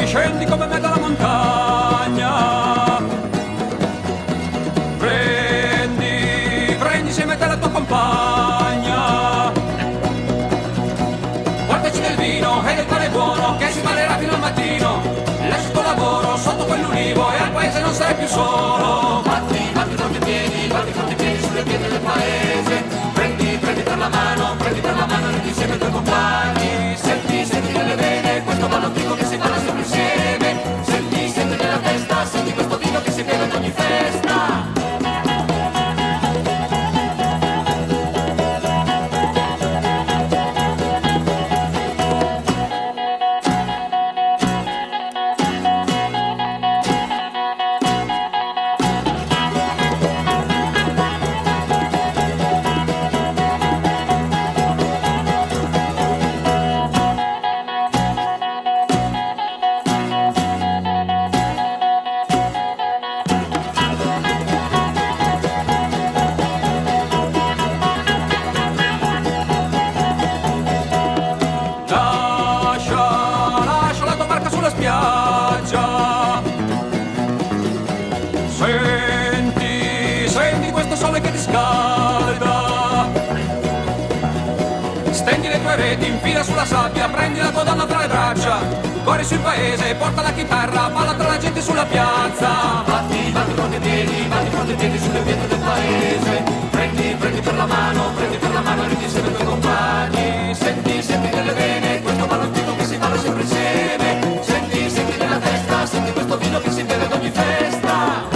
Scendi come me dalla montagna, prendi insieme te la tua compagna, portaci del vino e del pane buono che si parlerà fino al mattino, lasci il tuo lavoro sotto quell'ulivo e al paese non sarai più solo. Batti forte i piedi sulle pietre del paese, prendi per la mano, rendi insieme i tuoi compagni, senti nelle vene questo ballo antico che si balla sempre insieme, senti nella testa, senti questo vino che si beve ad ogni festa. Lascia la tua barca sulla spiaggia, senti questo sole che ti scalda, stendi le tue reti, infila sulla sabbia, prendi la tua donna tra le braccia, corri sul paese, porta la chitarra, balla tra la gente sulla piazza. Batti forte i piedi sulle pietre del paese, prendi per la mano, rendi insieme i tuoi compagni, senti nelle vene questo ballo antico che si balla sempre insieme, senti nella testa, senti questo vino che si beve ad ogni festa.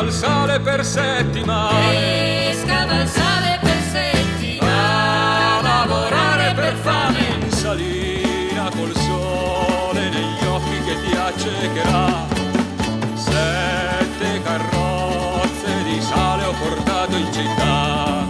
scava il sale per settimane, e scava il sale per settimane, a lavorare per fame in salina col sole negli occhi che ti accecherà. 7 carrozze di sale ho portato in città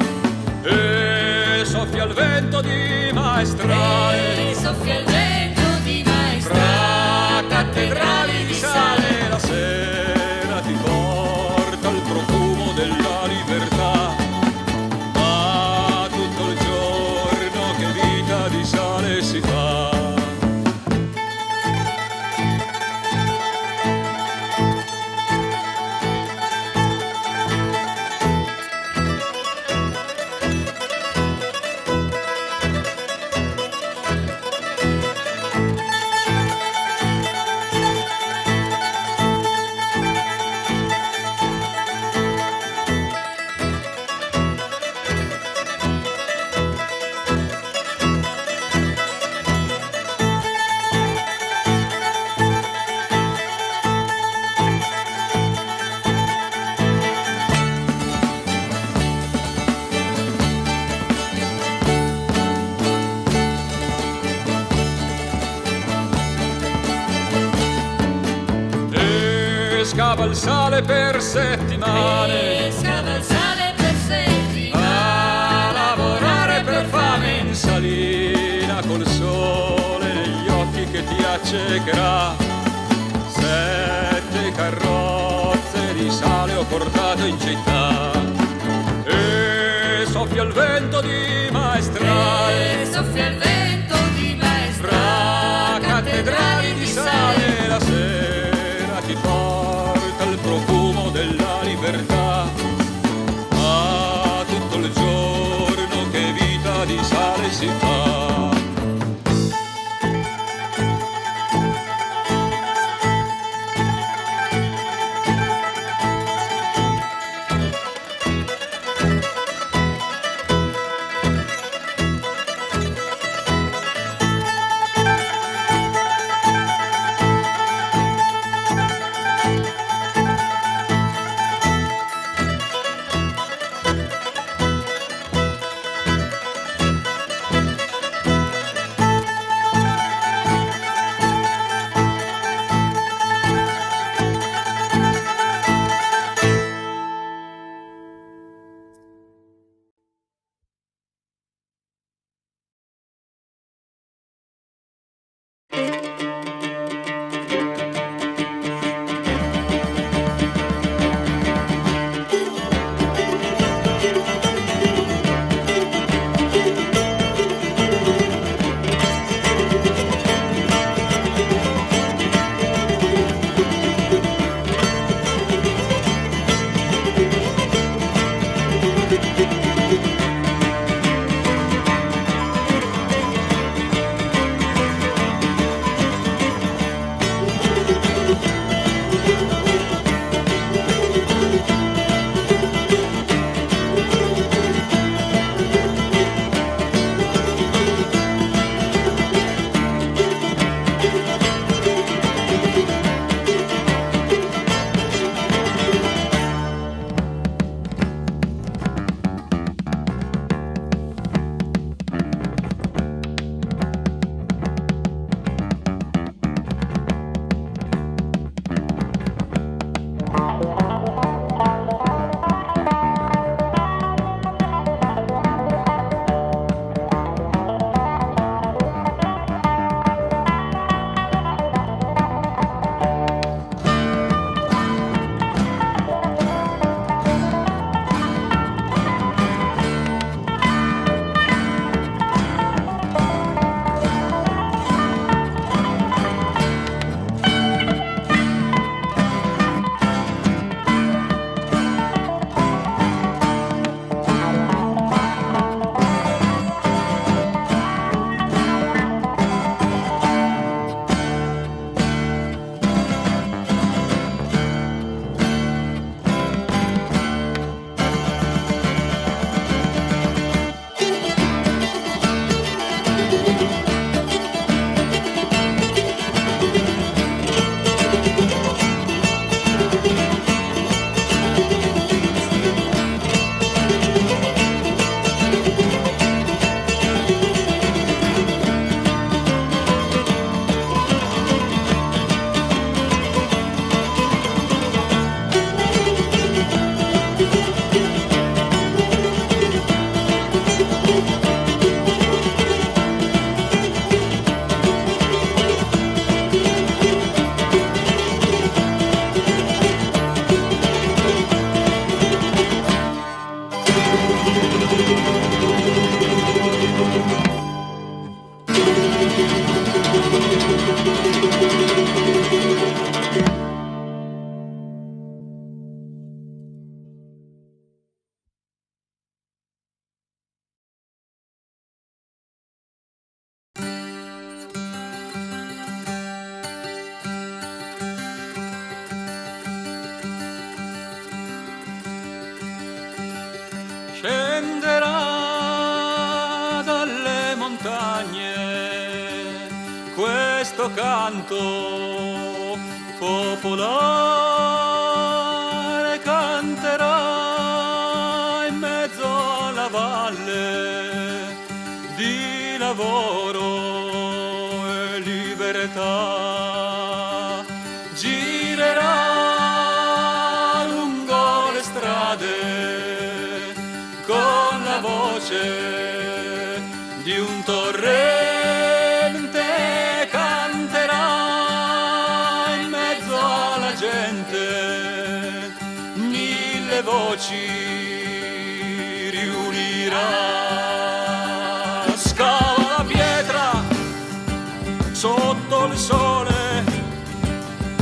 e soffia il vento di maestrale, e soffia il vento di fra maestrale, cattedrali di sale. La sera ti porta il profumo della libertà, ma tutto il giorno che vita di sale si fa. Scava il sale per settimane, e scava il sale per settimane, a lavorare per fame in salina col sole negli occhi che ti accecherà. 7 carrozze di sale ho portato in città e soffia il vento di maestrale, e soffia il vento di fra maestrale, cattedrali di sale. La sera ti porta il profumo della libertà, ma tutto il giorno che vita di sale si fa. montagne, questo canto popolare canterà in mezzo alla valle di lavoro e libertà. Girerà lungo le strade con la voce di un torrente, canterà in mezzo alla gente, mille voci riunirà. Scava la pietra sotto il sole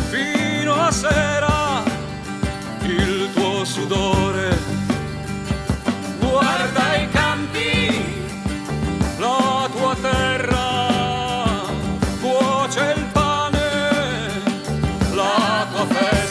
fino a sera, il tuo sudore. Guarda i campi, la tua terra, cuoce il pane, la tua festa.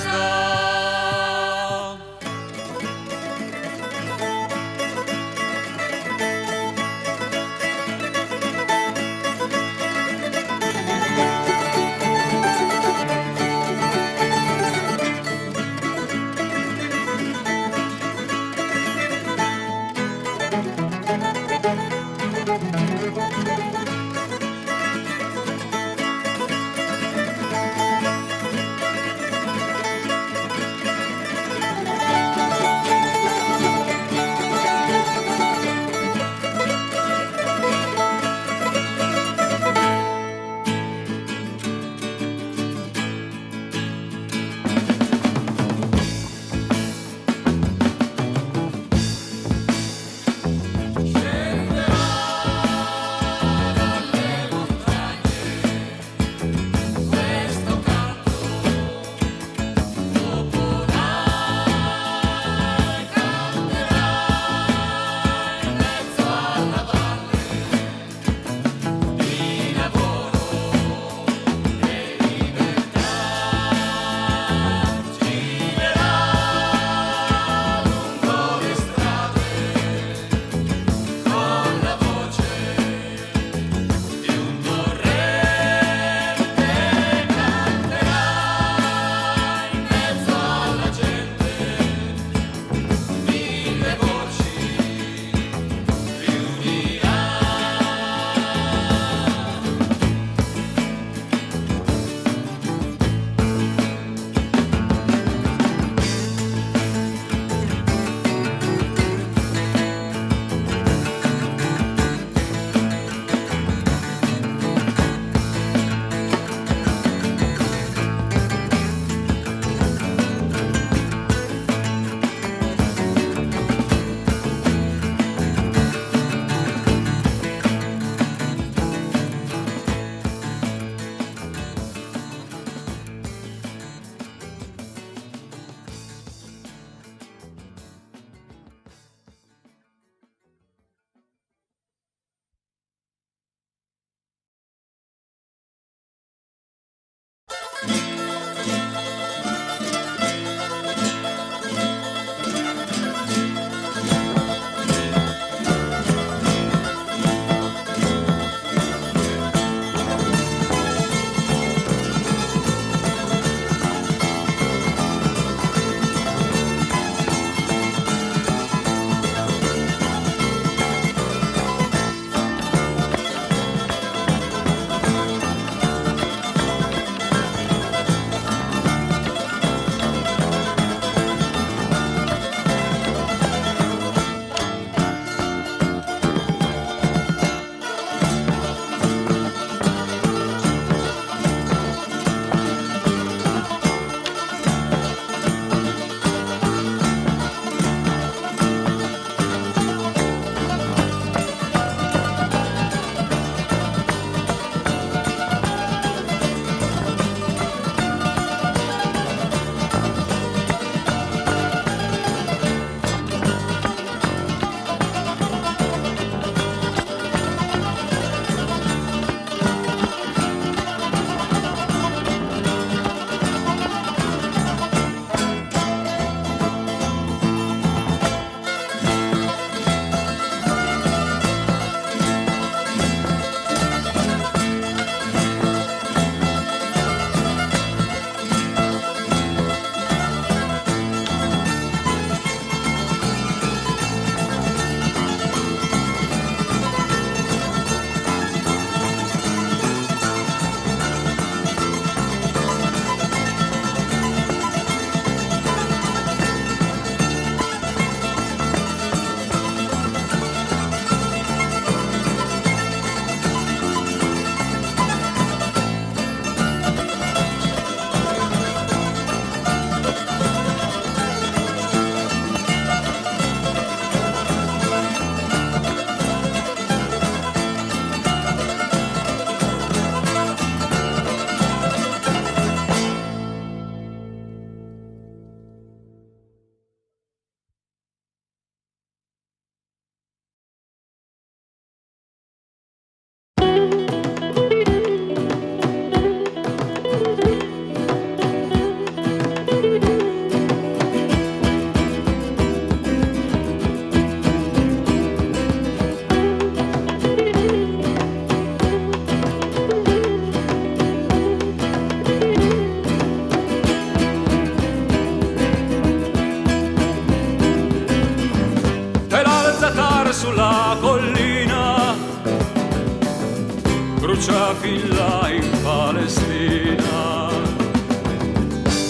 brucia fin là in Palestina.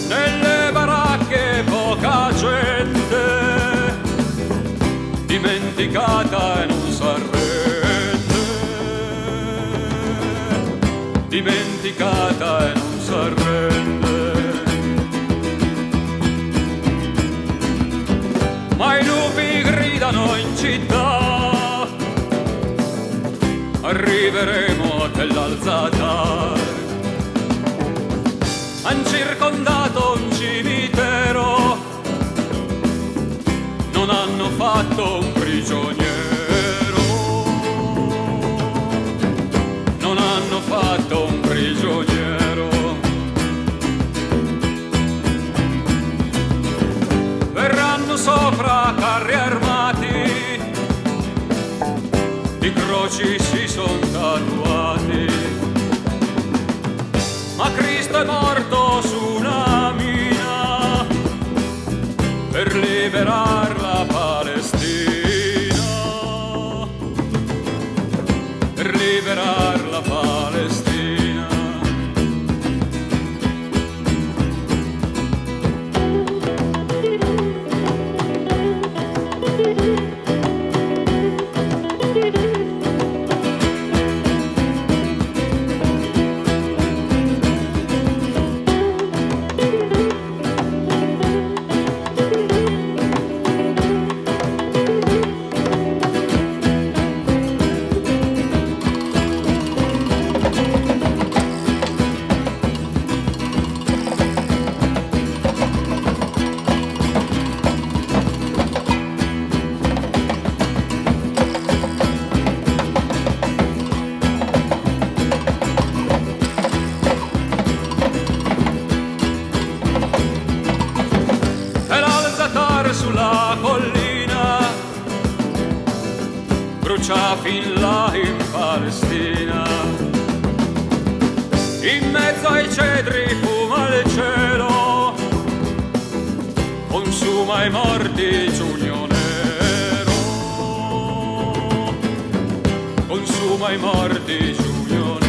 Nelle baracche poca gente, dimenticata e non s'arrende, dimenticata e non s'arrende. Ma i lupi gridano in città, arriveremo a quell'alzata. Han circondato un cimitero, non hanno fatto un prigioniero, non hanno fatto un prigioniero. Verranno sopra carri armati, di croci si son tatuati, ma Cristo è morto su una mina per liberar la Palestina, per liberar la Palestina. Sulla collina brucia fin là in Palestina, in mezzo ai cedri fuma il cielo, consuma i morti giugno nero, consuma i morti giugno nero.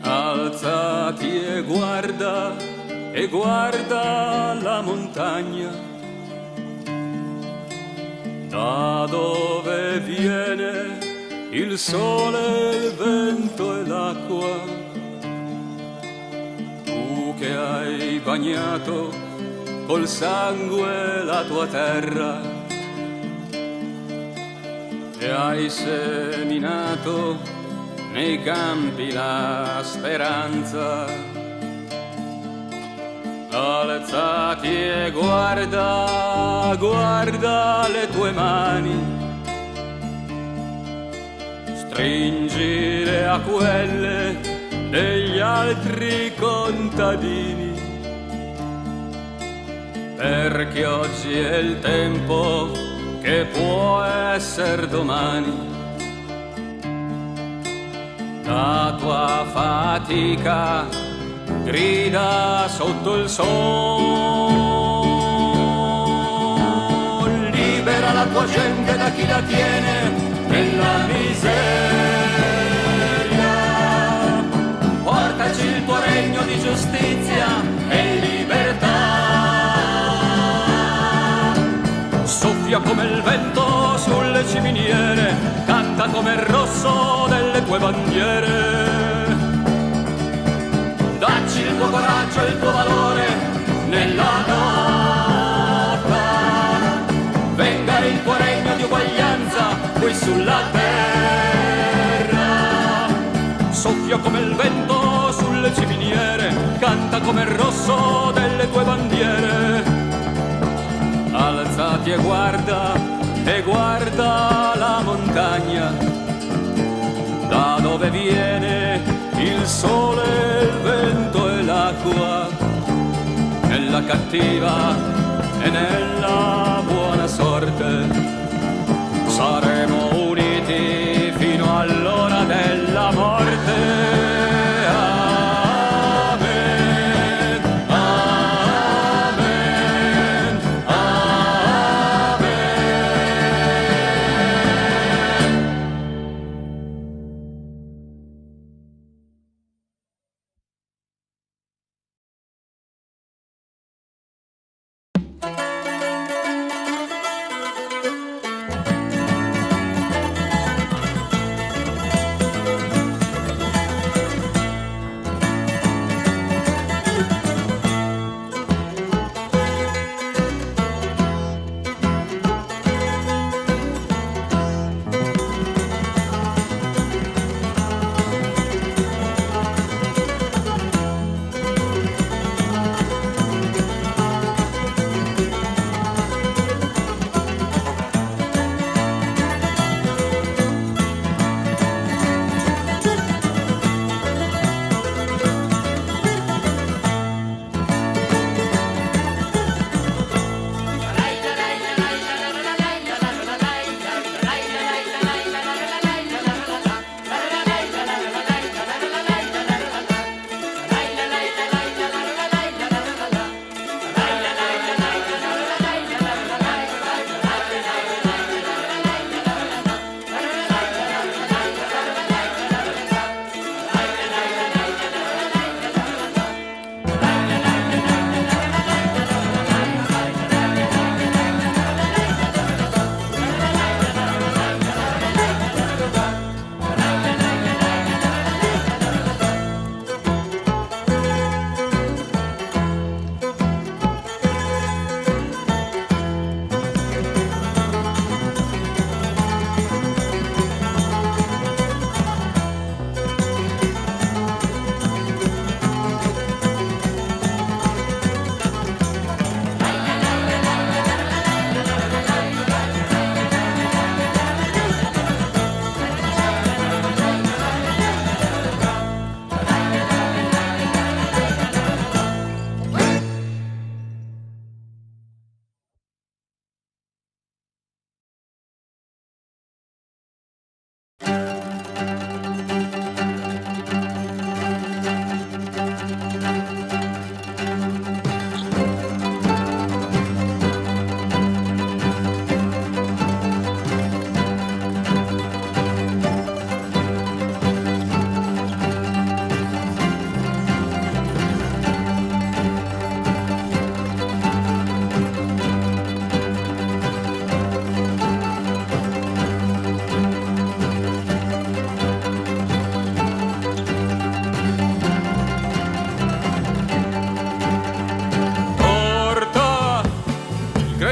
Alzati e guarda la montagna, da dove viene il sole, il vento e l'acqua. Tu che hai bagnato col sangue la tua terra e hai seminato nei campi la speranza. Alzati e guarda le tue mani, stringile a quelle degli altri contadini, perché oggi è il tempo che può essere domani. La tua fatica grida sotto il sole, libera la tua gente da chi la tiene nella miseria, portaci il tuo regno di giustizia e libertà. Soffia come il vento sulle ciminiere, canta come il rosso delle tue bandiere. Dacci il tuo coraggio e il tuo valore nella lotta. Venga il tuo regno di uguaglianza qui sulla terra. Soffia come il vento sulle ciminiere, canta come il rosso delle tue bandiere. Alzati e guarda la montagna, da dove viene il sole, il vento e l'acqua, nella cattiva e nella buona sorte saremo uniti fino all'ora della morte.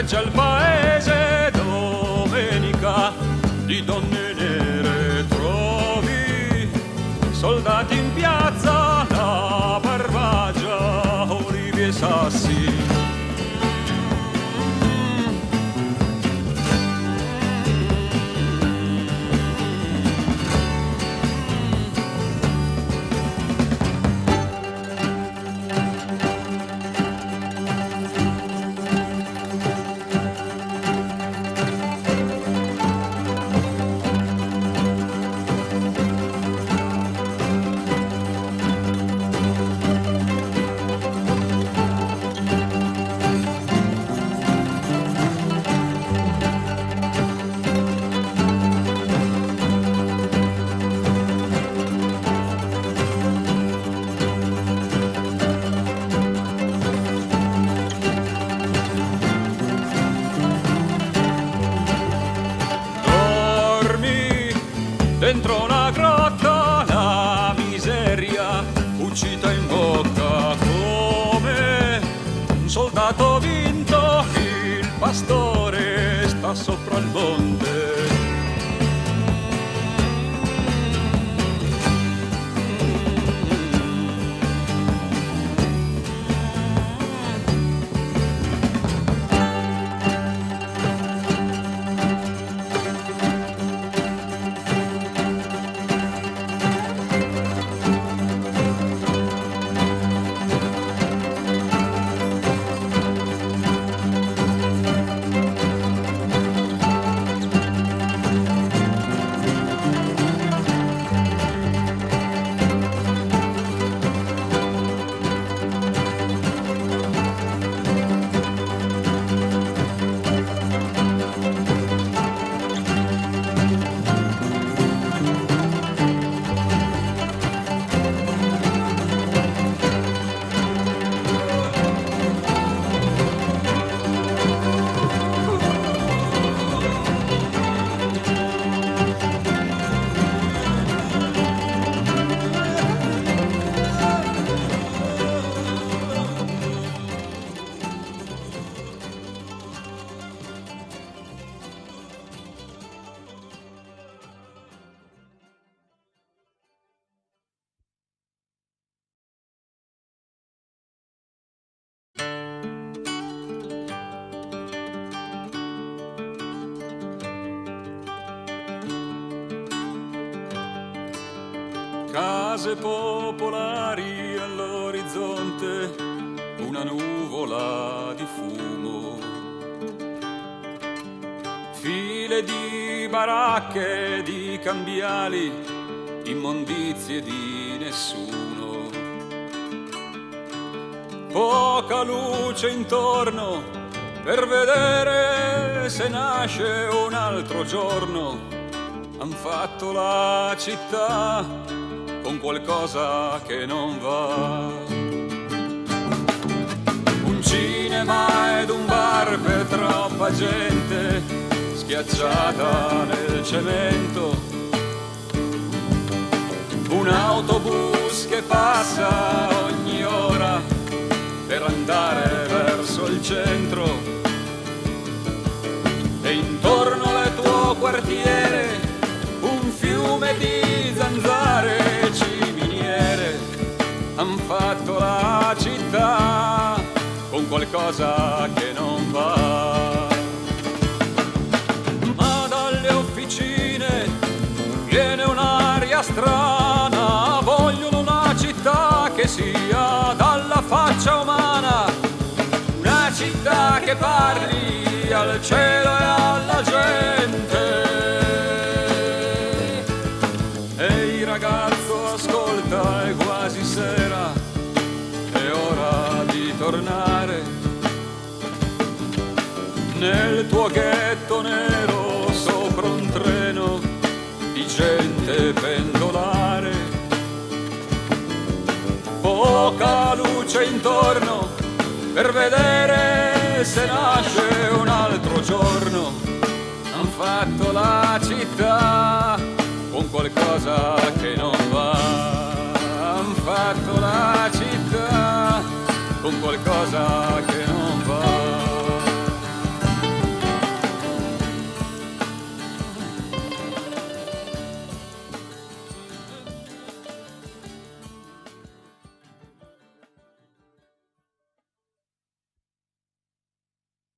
viaggia al paese domenica, di donne nere trovi, soldati in piazza, la Barbagia, olivi e sassi. Dentro una grotta la miseria uscita in bocca come un soldato vinto, il pastore sta sopra il monte. Case popolari all'orizzonte, una nuvola di fumo, file di baracche, di cambiali, immondizie di nessuno, poca luce intorno per vedere se nasce un altro giorno. Han fatto la città con qualcosa che non va. Un cinema ed un bar per troppa gente schiacciata nel cemento. Un autobus che passa ogni ora per andare verso il centro. E intorno al tuo quartiere un fiume di zanzare, ciminiere. Han fatto la città con qualcosa che non va. Ma dalle officine viene un'aria strana, vogliono una città che sia dalla faccia umana, una città che parli al cielo e alla gente. Ehi ragazzo, ascolta, è quasi sera, è ora di tornare nel tuo ghetto nero sopra un treno di gente pendolare. Poca luce intorno per vedere se nasce un altro giorno. Han fatto la città con qualcosa che non va. Han fatto la città con qualcosa